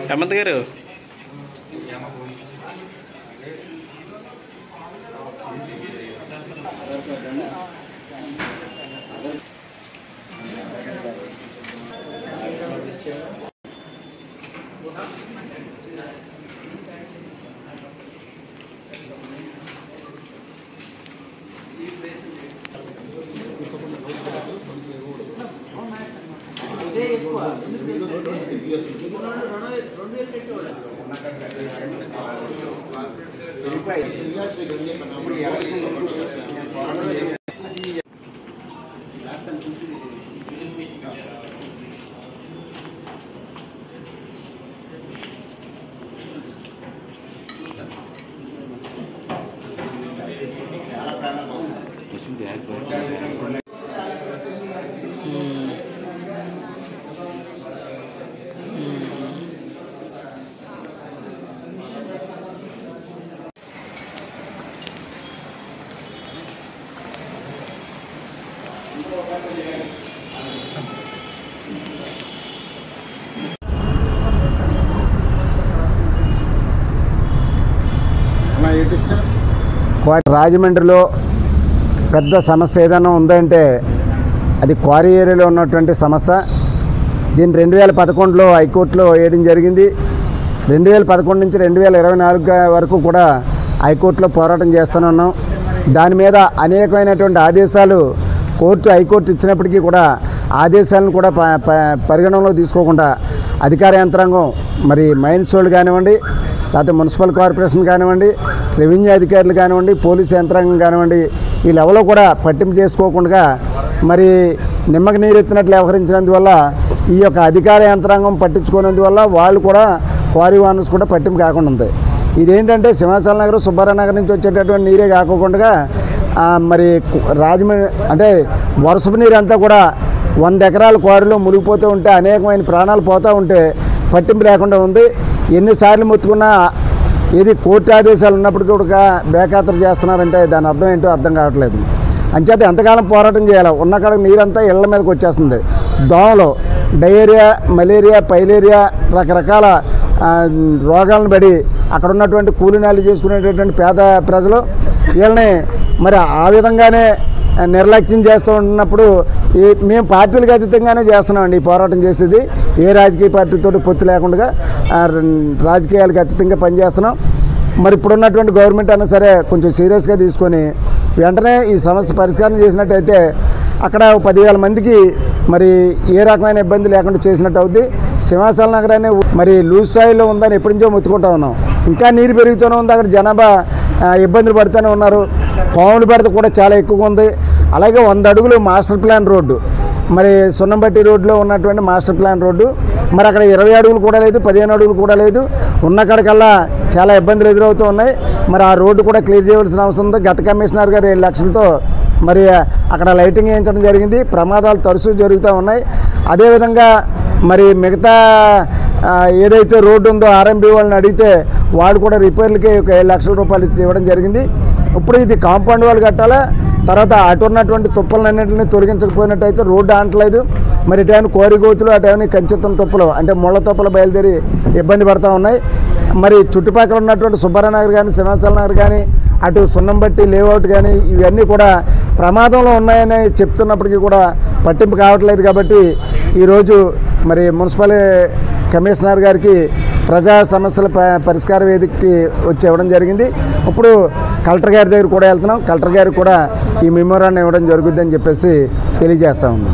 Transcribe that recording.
హేమంత్ గారు రాజమండ్రిలో పెద్ద సమస్య ఏదైనా ఉందంటే అది క్వారీ ఏరియాలో ఉన్నటువంటి సమస్య. దీన్ని 2011లో హైకోర్టులో వేయడం జరిగింది. 2011 నుంచి 2024 వరకు కూడా హైకోర్టులో పోరాటం చేస్తూనే ఉన్నాం. దాని మీద అనేకమైనటువంటి ఆదేశాలు హైకోర్టు ఇచ్చినప్పటికీ కూడా ఆదేశాలను కూడా పరిగణనలో తీసుకోకుండా అధికార యంత్రాంగం మరి మైన్స్ వాళ్ళు కానివ్వండి, లేకపోతే మున్సిపల్ కార్పొరేషన్ కానివ్వండి, రెవెన్యూ అధికారులు కానివ్వండి, పోలీసు యంత్రాంగం కానివ్వండి, వీళ్ళెవరో కూడా పట్టింపు చేసుకోకుండా మరి నిమ్మకి నీరెత్తినట్లు వ్యవహరించినందువల్ల ఈ యొక్క అధికార యంత్రాంగం పట్టించుకునేందువల్ల వాళ్ళు కూడా క్వారీ వానర్స్ కూడా పట్టింపు కాకుండా ఉంది. ఇదేంటంటే సింహాచల నగర్, సుబ్బారావు నగర్ నుంచి వచ్చేటటువంటి నీరే కాకుండా మరి రాజమండ్రి అంటే వర్షపు నీరు అంతా కూడా 100 ఎకరాల క్వారీలో మునిగిపోతూ ఉంటే అనేకమైన ప్రాణాలు పోతూ ఉంటే పట్టింపు లేకుండా ఉంది. ఎన్నిసార్లు మొత్తుకున్నా ఇది కోర్టు ఆదేశాలు ఉన్నప్పటికీ కూడా బేఖాతరు చేస్తున్నారంటే దాని అర్థం ఏంటో అర్థం కావట్లేదు. అంచేత ఎంతకాలం పోరాటం చేయాలి? ఉన్న కాడ నీరంతా ఇళ్ల మీదకి వచ్చేస్తుంది. దోమలు, డయేరియా, మలేరియా, పైలేరియా రకరకాల రోగాలను పడి అక్కడ ఉన్నటువంటి కూలీనాలు చేసుకునేటటువంటి పేద ప్రజలు వీళ్ళని మరి ఆ విధంగానే నిర్లక్ష్యం చేస్తూ ఉన్నప్పుడు మేము పార్టీలకు అతీతంగానే చేస్తున్నామండి ఈ పోరాటం చేసేది. ఏ రాజకీయ పార్టీతో పొత్తు లేకుండా రాజకీయాలకు అతీతంగా పనిచేస్తున్నాం. మరి ఇప్పుడున్నటువంటి గవర్నమెంట్ అయినా సరే కొంచెం సీరియస్గా తీసుకొని వెంటనే ఈ సమస్య పరిష్కారం చేసినట్టయితే అక్కడ 10,000 మందికి మరి ఏ రకమైన ఇబ్బంది లేకుండా చేసినట్టు అవుద్ది. సింహాచల నగరాన్ని మరి లూజ్ సాయిల్లో ఉందని ఎప్పటి నుంచో మొత్తుకుంటూ ఉన్నాం. ఇంకా నీరు పెరుగుతూనే ఉంది. అక్కడ జనాభా ఇబ్బందులు పడుతూనే ఉన్నారు. పాముల బెడత కూడా చాలా ఎక్కువగా ఉంది. అలాగే 100 అడుగులు మాస్టర్ ప్లాన్ రోడ్డు, మరి సున్నంబట్టి రోడ్లో ఉన్నటువంటి మాస్టర్ ప్లాన్ రోడ్డు మరి అక్కడ 20 అడుగులు కూడా లేదు, 15 అడుగులు కూడా లేదు. ఉన్నక్కడికల్లా చాలా ఇబ్బందులు ఎదురవుతూ ఉన్నాయి. మరి ఆ రోడ్డు కూడా క్లియర్ చేయవలసిన అవసరం ఉంది. గత కమిషనర్ గారు 7 లక్షలతో మరి అక్కడ లైటింగ్ వేయించడం జరిగింది. ప్రమాదాలు తరచూ జరుగుతూ ఉన్నాయి. అదేవిధంగా మరి మిగతా ఏదైతే రోడ్డు ఉందో ఆర్ఎంబీ వాళ్ళని అడిగితే వాళ్ళు కూడా రిపేర్లకి ఒక 7 లక్షల రూపాయలు ఇవ్వడం జరిగింది. ఇప్పుడు ఇది కాంపౌండ్ వాళ్ళు కట్టాలా, తర్వాత అటు ఉన్నటువంటి తుప్పలన్నింటినీ తొలగించకపోయినట్టయితే రోడ్డు ఆంటలేదు. మరి ఇటైనా కోరిగోతులు, అటైనా కంచెత్తం తుప్పలు అంటే ముళ్ళ తుప్పలు బయలుదేరి ఇబ్బంది పడుతూ ఉన్నాయి. మరి చుట్టుపక్కల ఉన్నటువంటి సుబ్బారావు నగర్ కానీ, సింహాచల నగర్ కానీ, అటు సున్నంబట్టి లేఅవుట్ కానీ ఇవన్నీ కూడా ప్రమాదంలో ఉన్నాయని చెప్తున్నప్పటికీ కూడా పట్టింపు కావట్లేదు. కాబట్టి ఈరోజు మరి మున్సిపల్ కమిషనర్ గారికి ప్రజా సమస్యల పరిష్కార వేదికకి వచ్చి ఇవ్వడం జరిగింది. ఇప్పుడు కలెక్టర్ గారి దగ్గర కూడా వెళ్తున్నాం. కలెక్టర్ గారికి కూడా ఈ మెమోరాండం ఇవ్వడం జరుగుతుందని చెప్పేసి తెలియజేస్తా ఉన్నాం.